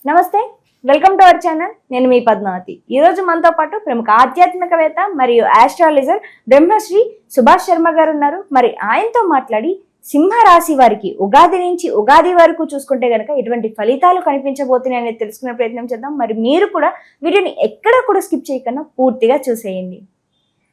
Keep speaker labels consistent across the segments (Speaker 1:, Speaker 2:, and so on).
Speaker 1: నమస్తే, welcome to our channel. నేను మీ పద్మావతి. ఈ రోజు మనతో పాటు ప్రముఖ ఆధ్యాత్మికవేత్త మరియు ఆస్ట్రాలజర్ బ్రహ్మశ్రీ సుభాష్ శర్మ గారు ఉన్నారు. మరి ఆయనతో మాట్లాడి సింహరాశి వారికి ఉగాది నుంచి ఉగాది వరకు చూసుకుంటే గనక ఎటువంటి ఫలితాలు కనిపించబోతున్నాయి అనేది తెలుసుకునే ప్రయత్నం చేద్దాం. మరి మీరు కూడా వీటిని ఎక్కడ కూడా స్కిప్ చేయకుండా పూర్తిగా చూసేయండి.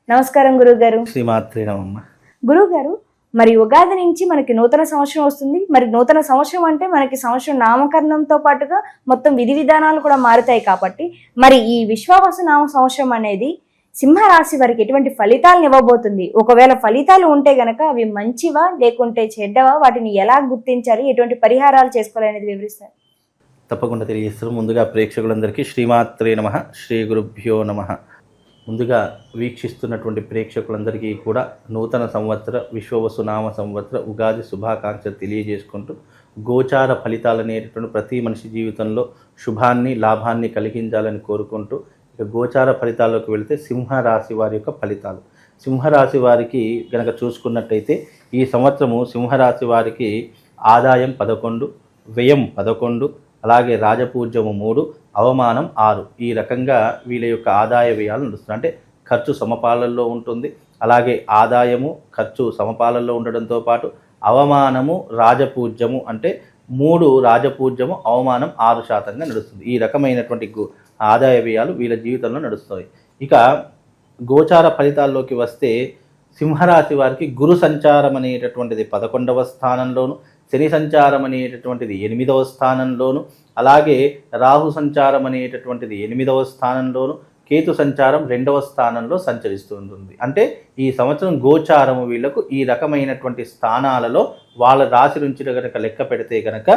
Speaker 1: నమస్కారం గురువు గారు.
Speaker 2: శ్రీమాత్రే నమః.
Speaker 1: గురువు గారు, మరి ఉగాది నుంచి మనకి నూతన సంవత్సరం వస్తుంది. మరి నూతన సంవత్సరం అంటే మనకి సంవత్సరం నామకరణంతో పాటుగా మొత్తం విధి విధానాలు కూడా మారుతాయి. కాబట్టి మరి ఈ విశ్వావసు నామ సంవత్సరం అనేది సింహరాశి వారికి ఎటువంటి ఫలితాలను ఇవ్వబోతుంది? ఒకవేళ ఫలితాలు ఉంటే గనక అవి మంచివా లేకుంటే చెడ్డవా? వాటిని ఎలా గుర్తించాలి, ఎటువంటి పరిహారాలు చేసుకోవాలి అనేది వివరిస్తారు.
Speaker 2: తప్పకుండా తెలియజేస్తారు. ముందుగా ప్రేక్షకులందరికీ శ్రీమాత్రే నమః, శ్రీ గురుభ్యో నమః. ముందుగా వీక్షిస్తున్నటువంటి ప్రేక్షకులందరికీ కూడా నూతన సంవత్సర విశ్వవసు నామ సంవత్సర ఉగాది శుభాకాంక్షలు తెలియజేసుకుంటూ, గోచార ఫలితాలు అనేటటువంటి ప్రతి మనిషి జీవితంలో శుభాన్ని లాభాన్ని కలిగించాలని కోరుకుంటూ, ఇక గోచార ఫలితాల్లోకి వెళితే సింహరాశి వారి యొక్క ఫలితాలు. సింహరాశి వారికి గనక చూసుకున్నట్టయితే ఈ సంవత్సరము సింహరాశి వారికి ఆదాయం 11, వ్యయం 11, అలాగే రాజపూజ్యము 3, అవమానం 6. ఈ రకంగా వీళ్ళ యొక్క ఆదాయ వ్యయాలు నడుస్తున్నాయి. అంటే ఖర్చు సమపాలల్లో ఉంటుంది. అలాగే ఆదాయము ఖర్చు సమపాలల్లో ఉండడంతో పాటు అవమానము రాజపూజ్యము అంటే 3 రాజపూజ్యము, అవమానం 6% నడుస్తుంది. ఈ రకమైనటువంటి ఆదాయ వ్యయాలు వీళ్ళ జీవితంలో నడుస్తాయి. ఇక గోచార ఫలితాల్లోకి వస్తే సింహరాశి వారికి గురు సంచారం అనేటటువంటిది 11వ స్థానంలోను, శని సంచారం అనేటటువంటిది 8వ స్థానంలోను, అలాగే రాహు సంచారం అనేటటువంటిది 8వ స్థానంలోను, కేతు సంచారం 2వ స్థానంలో సంచరిస్తూ ఉంటుంది. అంటే ఈ సంవత్సరం గోచారము వీళ్లకు ఈ రకమైనటువంటి స్థానాలలో వాళ్ళ రాశి నుంచి కనుక లెక్క పెడితే కనుక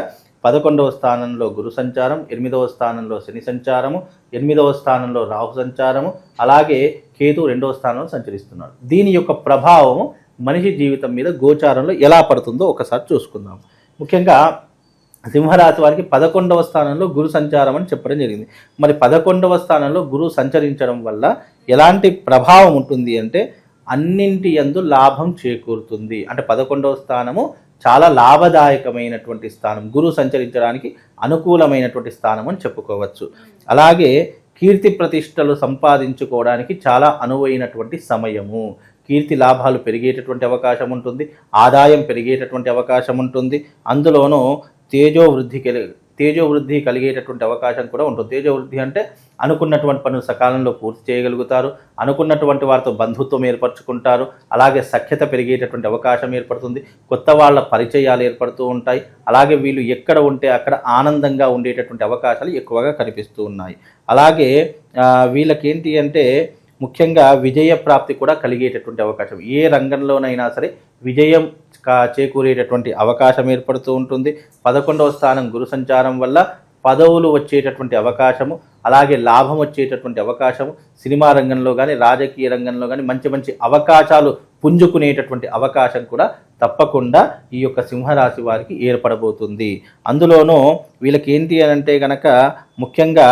Speaker 2: 11వ స్థానంలో గురు సంచారం, 8వ స్థానంలో శని సంచారము, 8వ స్థానంలో రాహు సంచారము, అలాగే కేతు 2వ స్థానంలో సంచరిస్తున్నాడు. దీని యొక్క ప్రభావము మనిషి జీవితం మీద గోచారంలో ఎలా పడుతుందో ఒకసారి చూసుకుందాం. ముఖ్యంగా సింహరాశి వారికి 11వ స్థానంలో గురు సంచారం అని చెప్పడం జరిగింది. మరి 11వ స్థానంలో గురువు సంచరించడం వల్ల ఎలాంటి ప్రభావం ఉంటుంది అంటే అన్నింటి యందు లాభం చేకూరుతుంది. అంటే 11వ స్థానము చాలా లాభదాయకమైనటువంటి స్థానం, గురువు సంచరించడానికి అనుకూలమైనటువంటి స్థానం అని చెప్పుకోవచ్చు. అలాగే కీర్తి ప్రతిష్టలు సంపాదించుకోవడానికి చాలా అనువైనటువంటి సమయము. కీర్తి లాభాలు పెరిగేటటువంటి అవకాశం ఉంటుంది, ఆదాయం పెరిగేటటువంటి అవకాశం ఉంటుంది. అందులోనూ తేజోవృద్ధి కలిగేటటువంటి అవకాశం కూడా ఉంటుంది. తేజోవృద్ధి అంటే అనుకున్నటువంటి పనులు సకాలంలో పూర్తి చేయగలుగుతారు, అనుకున్నటువంటి వారితో బంధుత్వం ఏర్పరచుకుంటారు, అలాగే సఖ్యత పెరిగేటటువంటి అవకాశం ఏర్పడుతుంది, కొత్త వాళ్ళ పరిచయాలు ఏర్పడుతూ ఉంటాయి. అలాగే వీళ్ళు ఎక్కడ ఉంటే అక్కడ ఆనందంగా ఉండేటటువంటి అవకాశాలు ఎక్కువగా కనిపిస్తూ ఉన్నాయి. అలాగే వీళ్ళకేంటి అంటే ముఖ్యంగా విజయ ప్రాప్తి కూడా కలిగేటటువంటి అవకాశం, ఏ రంగంలోనైనా సరే విజయం చేకూరేటటువంటి అవకాశం ఏర్పడుతూ ఉంటుంది. 11వ స్థానం గురు సంచారం వల్ల పదవులు వచ్చేటటువంటి అవకాశము, అలాగే లాభం వచ్చేటటువంటి అవకాశము, సినిమా రంగంలో కానీ రాజకీయ రంగంలో కానీ మంచి మంచి అవకాశాలు పుంజుకునేటటువంటి అవకాశం కూడా తప్పకుండా ఈ యొక్క సింహరాశి వారికి ఏర్పడబోతుంది. అందులోనూ వీళ్ళకి ఏంటి అని అంటే కనుక ముఖ్యంగా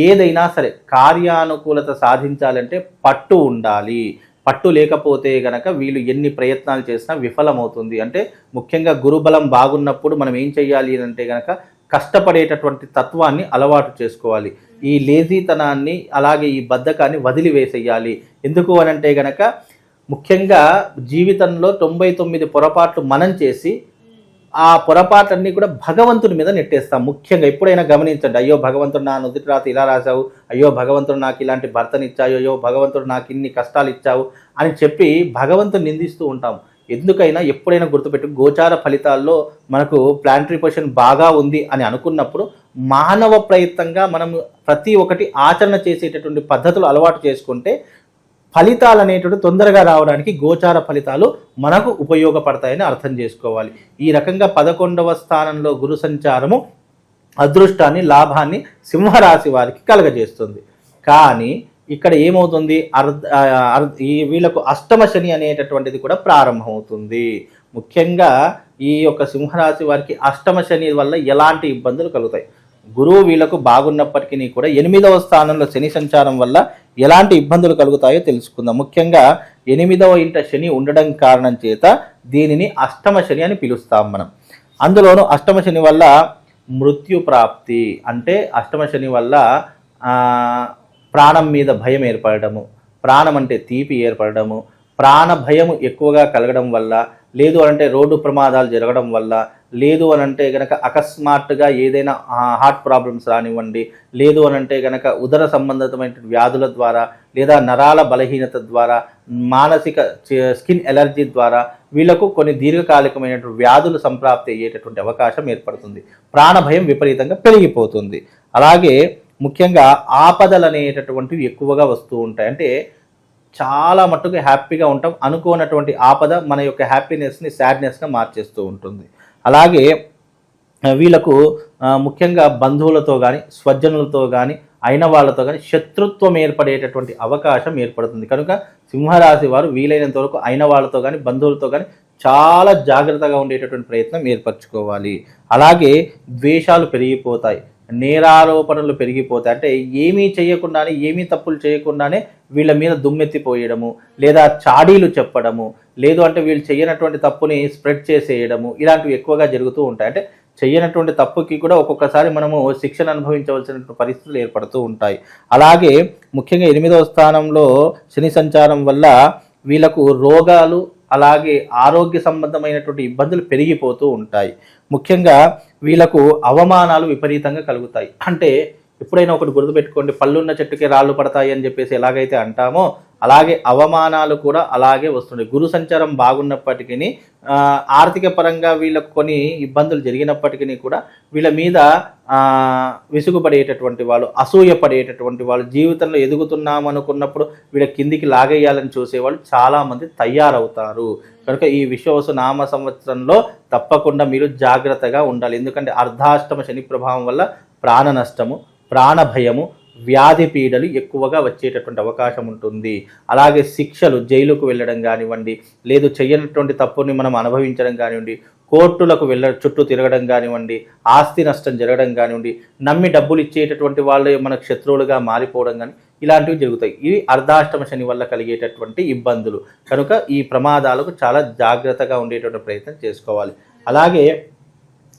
Speaker 2: ఏదైనా సరే కార్యానుకూలత సాధించాలంటే పట్టు ఉండాలి. పట్టు లేకపోతే గనక వీళ్ళు ఎన్ని ప్రయత్నాలు చేసినా విఫలమవుతుంది. అంటే ముఖ్యంగా గురుబలం బాగున్నప్పుడు మనం ఏం చేయాలి అంటే గనక కష్టపడేటటువంటి తత్వాన్ని అలవాటు చేసుకోవాలి. ఈ లేజీతనాన్ని అలాగే ఈ బద్ధకాన్ని వదిలివేసేయాలి. ఎందుకు అనంటే గనక ముఖ్యంగా జీవితంలో 99 పొరపాట్లు మనం చేసి ఆ పొరపాట్లన్నీ కూడా భగవంతుడి మీద నెట్టేస్తాం. ముఖ్యంగా ఎప్పుడైనా గమనించండి, అయ్యో భగవంతుడు నా నుదుటి రాత ఇలా రాశావు, అయ్యో భగవంతుడు నాకు ఇలాంటి భర్తనిచ్చావు, అయ్యో భగవంతుడు నాకు ఇన్ని కష్టాలు ఇచ్చావు అని చెప్పి భగవంతుని నిందిస్తూ ఉంటాం. ఎందుకైనా ఎప్పుడైనా గుర్తుపెట్టు, గోచార ఫలితాల్లో మనకు ప్లానటరీ పొజిషన్ బాగా ఉంది అని అనుకున్నప్పుడు మానవ ప్రయత్నంగా మనం ప్రతి ఒక్కటి ఆచరణ చేసేటటువంటి పద్ధతులు అలవాటు చేసుకుంటే ఫలితాలు అనేటువంటి తొందరగా రావడానికి గోచార ఫలితాలు మనకు ఉపయోగపడతాయని అర్థం చేసుకోవాలి. ఈ రకంగా 11వ స్థానంలో గురు సంచారము అదృష్టాన్ని లాభాన్ని సింహరాశి వారికి కలగజేస్తుంది. కానీ ఇక్కడ ఏమవుతుంది, వీళ్ళకు అష్టమ శని అనేటటువంటిది కూడా ప్రారంభమవుతుంది. ముఖ్యంగా ఈ యొక్క సింహరాశి వారికి అష్టమ శని వల్ల ఎలాంటి ఇబ్బందులు కలుగుతాయి? గురువు వీళ్లకు బాగున్నప్పటికీ కూడా 8వ స్థానంలో శని సంచారం వల్ల ఎలాంటి ఇబ్బందులు కలుగుతాయో తెలుసుకుందాం. ముఖ్యంగా 8వ ఇంట శని ఉండడం కారణం చేత దీనిని అష్టమ శని అని పిలుస్తాం మనం. అందులోనూ అష్టమ శని వల్ల మృత్యు ప్రాప్తి, అంటే అష్టమ శని వల్ల ప్రాణం మీద భయం ఏర్పడము, ప్రాణం అంటే తీపి ఏర్పడము, ప్రాణ భయము ఎక్కువగా కలగడం వల్ల, లేదు అనంటే రోడ్డు ప్రమాదాలు జరగడం వల్ల, లేదు అనంటే గనక అకస్మాత్తుగా ఏదైనా హార్ట్ ప్రాబ్లమ్స్ రానివ్వండి, లేదు అనంటే గనక ఉదర సంబంధితమైన వ్యాధుల ద్వారా, లేదా నరాల బలహీనత ద్వారా, మానసిక స్కిన్ ఎలర్జీ ద్వారా వీళ్ళకు కొన్ని దీర్ఘకాలికమైనటువంటి వ్యాధులు సంప్రాప్తి అయ్యేటటువంటి అవకాశం ఏర్పడుతుంది. ప్రాణభయం విపరీతంగా పెరిగిపోతుంది. అలాగే ముఖ్యంగా ఆపదలు అనేటటువంటివి ఎక్కువగా వస్తూ ఉంటాయి. అంటే చాలా మట్టుకు హ్యాపీగా ఉంటాం, అనుకోనటువంటి ఆపద మన యొక్క హ్యాపీనెస్ని సాడ్నెస్గా మార్చేస్తూ ఉంటుంది. అలాగే వీళ్ళకు ముఖ్యంగా బంధువులతో కానీ, స్వజనులతో కానీ, అయిన వాళ్ళతో కానీ శత్రుత్వం ఏర్పడేటటువంటి అవకాశం ఏర్పడుతుంది. కనుక సింహరాశి వారు వీలైనంత వరకు అయిన వాళ్ళతో కానీ, బంధువులతో కానీ చాలా జాగ్రత్తగా ఉండేటటువంటి ప్రయత్నం ఏర్పరచుకోవాలి. అలాగే ద్వేషాలు పెరిగిపోతాయి, నేరారోపణలు పెరిగిపోతాయి. అంటే ఏమీ చేయకుండానే, ఏమీ తప్పులు చేయకుండానే వీళ్ళ మీద దుమ్మెత్తిపోయడము, లేదా చాడీలు చెప్పడము, లేదు అంటే వీళ్ళు చేయనటువంటి తప్పుని స్ప్రెడ్ చేసేయడము, ఇలాంటివి ఎక్కువగా జరుగుతూ ఉంటాయి. అంటే చేయనటువంటి తప్పుకి కూడా ఒక్కొక్కసారి మనము శిక్షణ అనుభవించవలసిన పరిస్థితులు ఏర్పడుతూ ఉంటాయి. అలాగే ముఖ్యంగా 8వ స్థానంలో శని సంచారం వల్ల వీళ్ళకు రోగాలు, అలాగే ఆరోగ్య సంబంధమైనటువంటి ఇబ్బందులు పెరిగిపోతూ ఉంటాయి. ముఖ్యంగా వీళ్ళకు అవమానాలు విపరీతంగా కలుగుతాయి. అంటే ఎప్పుడైనా ఒకటి గుర్తుపెట్టుకోండి, పళ్ళున్న చెట్టుకే రాళ్ళు పడతాయి అని చెప్పేసి ఎలాగైతే అంటామో అలాగే అవమానాలు కూడా అలాగే వస్తుంటాయి. గురు సంచారం బాగున్నప్పటికీ ఆర్థిక పరంగా వీళ్ళకు కొన్ని ఇబ్బందులు జరిగినప్పటికీ కూడా వీళ్ళ మీద విసుగుపడేటటువంటి వాళ్ళు, అసూయపడేటటువంటి వాళ్ళు, జీవితంలో ఎదుగుతున్నాం అనుకున్నప్పుడు వీళ్ళ కిందికి లాగేయాలని చూసేవాళ్ళు చాలామంది తయారవుతారు. కనుక ఈ విశ్వావసు నామ సంవత్సరంలో తప్పకుండా మీరు జాగ్రత్తగా ఉండాలి. ఎందుకంటే అర్ధాష్టమ శని ప్రభావం వల్ల ప్రాణ నష్టము, ప్రాణ భయము, వ్యాధి పీడలు ఎక్కువగా వచ్చేటటువంటి అవకాశం ఉంటుంది. అలాగే శిక్షలు, జైలుకు వెళ్ళడం కానివ్వండి, లేదు చేయనటువంటి తప్పుని మనం అనుభవించడం కానివ్వండి, కోర్టులకు చుట్టూ తిరగడం కానివ్వండి, ఆస్తి నష్టం జరగడం కానివ్వండి, నమ్మి డబ్బులు ఇచ్చేటటువంటి వాళ్ళే మనకు శత్రువులుగా మారిపోవడం కానీ ఇలాంటివి జరుగుతాయి. ఇవి అర్ధాష్టమ శని వల్ల కలిగేటటువంటి ఇబ్బందులు. కనుక ఈ ప్రమాదాలకు చాలా జాగ్రత్తగా ఉండేటువంటి ప్రయత్నం చేసుకోవాలి. అలాగే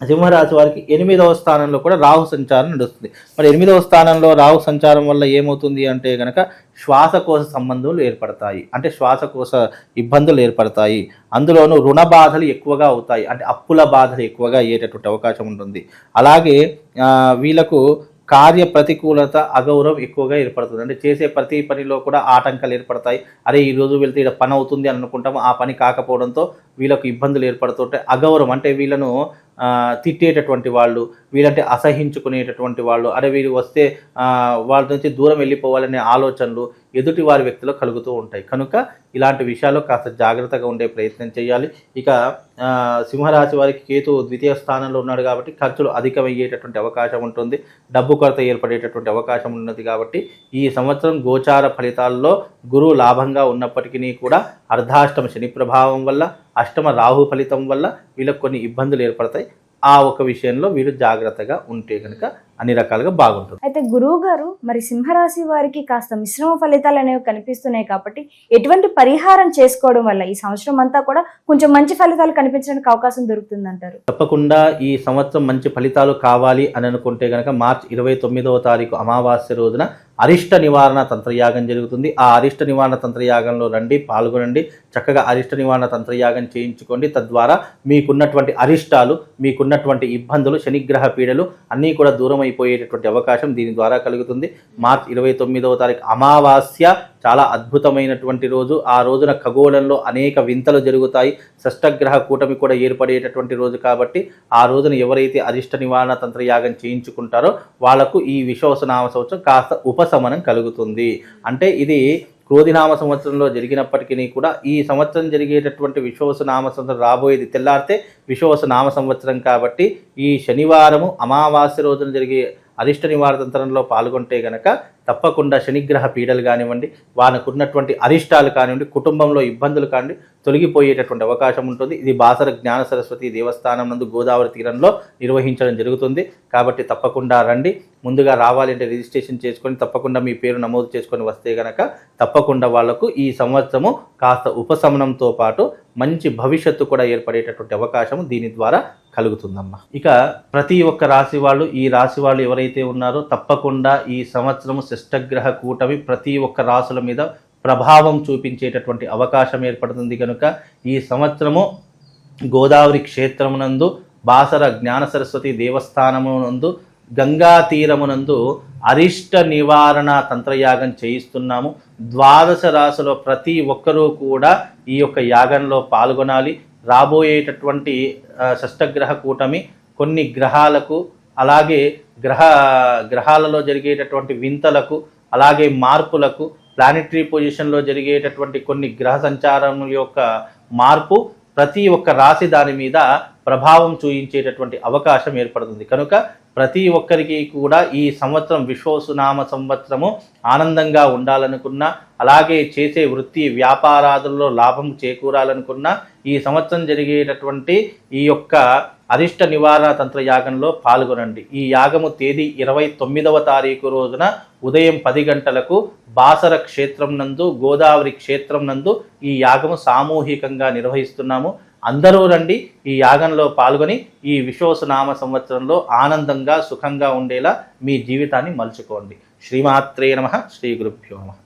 Speaker 2: సింహరాశి వారికి 8వ స్థానంలో కూడా రాహు సంచారం నడుస్తుంది. మరి 8వ స్థానంలో రాహు సంచారం వల్ల ఏమవుతుంది అంటే కనుక శ్వాసకోశ సంబంధాలు ఏర్పడతాయి, అంటే శ్వాసకోశ ఇబ్బందులు ఏర్పడతాయి. అందులోనూ రుణ బాధలు ఎక్కువగా అవుతాయి, అంటే అప్పుల బాధలు ఎక్కువగా అయ్యేటటువంటి అవకాశం ఉంటుంది. అలాగే వీళ్ళకు కార్య ప్రతికూలత, అగౌరవం ఎక్కువగా ఏర్పడుతుంది. అంటే చేసే ప్రతి పనిలో కూడా ఆటంకాలు ఏర్పడతాయి. అరే ఈరోజు వెళ్తే ఇక్కడ పని అవుతుంది అని అనుకుంటాము, ఆ పని కాకపోవడంతో వీళ్ళకు ఇబ్బందులు ఏర్పడుతుంటాయి. అగౌరవం అంటే వీళ్ళను తిట్టేటటువంటి వాళ్ళు, వీళ్ళంటే అసహించుకునేటటువంటి వాళ్ళు, అరే వీరు వస్తే వాళ్ళ నుంచి దూరం వెళ్ళిపోవాలనే ఆలోచనలు ఎదుటి వారి వ్యక్తిలో కలుగుతూ ఉంటాయి. కనుక ఇలాంటి విషయాల్లో కాస్త జాగ్రత్తగా ఉండే ప్రయత్నం చేయాలి. ఇక సింహరాశి వారికి కేతు 2వ స్థానంలో ఉన్నాడు కాబట్టి ఖర్చులు అధికమయ్యేటటువంటి అవకాశం ఉంటుంది, డబ్బు కొరత ఏర్పడేటటువంటి అవకాశం ఉన్నది. కాబట్టి ఈ సంవత్సరం గోచార ఫలితాల్లో గురువు లాభంగా ఉన్నప్పటికీ కూడా అర్ధాష్టమ శని ప్రభావం వల్ల, అష్టమ రాహు ఫలితం వల్ల వీళ్ళకి కొన్ని ఇబ్బందులు ఏర్పడతాయి. ఆ ఒక విషయంలో వీరు జాగ్రత్తగా ఉంటే కనుక అన్ని రకాలుగా బాగుంటుంది.
Speaker 1: అయితే గురువు గారు మరి సింహరాశి వారికి కాస్త మిశ్రమ ఫలితాలు అనేవి కనిపిస్తున్నాయి కాబట్టి ఎటువంటి పరిహారం చేసుకోవడం వల్ల ఈ సంవత్సరం అంతా కూడా కొంచెం మంచి ఫలితాలు కనిపించడానికి అవకాశం దొరుకుతుంది అంటారు?
Speaker 2: తప్పకుండా ఈ సంవత్సరం మంచి ఫలితాలు కావాలి అని అనుకుంటే కనుక మార్చి 29వ తారీఖు అమావాస్య రోజున అరిష్ట నివారణ తంత్రయాగం జరుగుతుంది. ఆ అరిష్ట నివారణ తంత్రయాగంలో రండి, పాల్గొనండి. చక్కగా అరిష్ట నివారణ తంత్రయాగం చేయించుకోండి. తద్వారా మీకున్నటువంటి అరిష్టాలు, మీకున్నటువంటి ఇబ్బందులు, శనిగ్రహ పీడలు అన్నీ కూడా దూరం అయిపోయేటటువంటి అవకాశం దీని ద్వారా కలుగుతుంది. మార్చి 29వ తారీఖు అమావాస్య చాలా అద్భుతమైనటువంటి రోజు. ఆ రోజున ఖగోళంలో అనేక వింతలు జరుగుతాయి. షష్టగ్రహ కూటమి కూడా ఏర్పడేటటువంటి రోజు కాబట్టి ఆ రోజున ఎవరైతే అరిష్ట నివారణ తంత్రయాగం చేయించుకుంటారో వాళ్లకు ఈ విశ్వావసునామ సంవత్సరం కాస్త ఉపశమనం కలుగుతుంది. అంటే ఇది క్రోధినామ సంవత్సరంలో జరిగినప్పటికీ కూడా ఈ సంవత్సరం జరిగేటటువంటి విశ్వావసునామ సంవత్సరం రాబోయేది తెల్లారితే విశ్వావసునామ సంవత్సరం కాబట్టి ఈ శనివారము అమావాస్య రోజున జరిగే అరిష్ట నివారణ తంత్రంలో పాల్గొంటే గనక తప్పకుండా శనిగ్రహ పీడలు కానివ్వండి, వానకున్నటువంటి అరిష్టాలు కానివ్వండి, కుటుంబంలో ఇబ్బందులు కానివ్వండి తొలగిపోయేటటువంటి అవకాశం ఉంటుంది. ఇది బాసర జ్ఞాన సరస్వతి దేవస్థానం నందు గోదావరి తీరంలో నిర్వహించడం జరుగుతుంది. కాబట్టి తప్పకుండా రండి. ముందుగా రావాలంటే రిజిస్ట్రేషన్ చేసుకొని తప్పకుండా మీ పేరు నమోదు చేసుకొని వస్తే గనక తప్పకుండా వాళ్లకు ఈ సంవత్సరము కాస్త ఉపశమనంతో పాటు మంచి భవిష్యత్తు కూడా ఏర్పడేటటువంటి అవకాశం దీని ద్వారా కలుగుతుందమ్మా. ఇక ప్రతి ఒక్క రాశి వాళ్ళు, ఈ రాశి వాళ్ళు ఎవరైతే ఉన్నారో తప్పకుండా ఈ సంవత్సరము శిష్టగ్రహ కూటమి ప్రతి ఒక్క రాశుల మీద ప్రభావం చూపించేటటువంటి అవకాశం ఏర్పడుతుంది. కనుక ఈ సంవత్సరము గోదావరి క్షేత్రమునందు బాసర జ్ఞాన సరస్వతి దేవస్థానమునందు గంగా తీరమునందు అరిష్ట నివారణ తంత్రయాగం చేయిస్తున్నాము. 12 రాశుల ప్రతి ఒక్కరూ కూడా ఈ యొక్క యాగంలో పాల్గొనాలి. రాబోయేటటువంటి షష్టగ్రహ కూటమి కొన్ని గ్రహాలకు, అలాగే గ్రహాలలో జరిగేటటువంటి వింతలకు, అలాగే మార్పులకు, ప్లానెటరీ పొజిషన్లో జరిగేటటువంటి కొన్ని గ్రహ సంచారముల యొక్క మార్పు ప్రతి ఒక్క రాశి దాని మీద ప్రభావం చూపించేటటువంటి అవకాశం ఏర్పడుతుంది. కనుక ప్రతి ఒక్కరికి కూడా ఈ సంవత్సరం విశ్వసునామ సంవత్సరము ఆనందంగా ఉండాలనుకున్నా, అలాగే చేసే వృత్తి వ్యాపారాదుల్లో లాభం చేకూరాలనుకున్నా ఈ సంవత్సరం జరిగేటటువంటి ఈ యొక్క అరిష్ట నివారణ తంత్ర యాగంలో పాల్గొనండి. ఈ యాగము తేదీ 29వ తారీఖు రోజున ఉదయం 10 గంటలకు బాసర క్షేత్రం నందు, గోదావరి క్షేత్రం నందు ఈ యాగము సామూహికంగా నిర్వహిస్తున్నాము. అందరూ రండి, ఈ యాగంలో పాల్గొని ఈ విశ్వసునామ సంవత్సరంలో ఆనందంగా సుఖంగా ఉండేలా మీ జీవితాన్ని మలుచుకోండి. శ్రీమాత్రే నమః. శ్రీ గురుభ్యో నమః.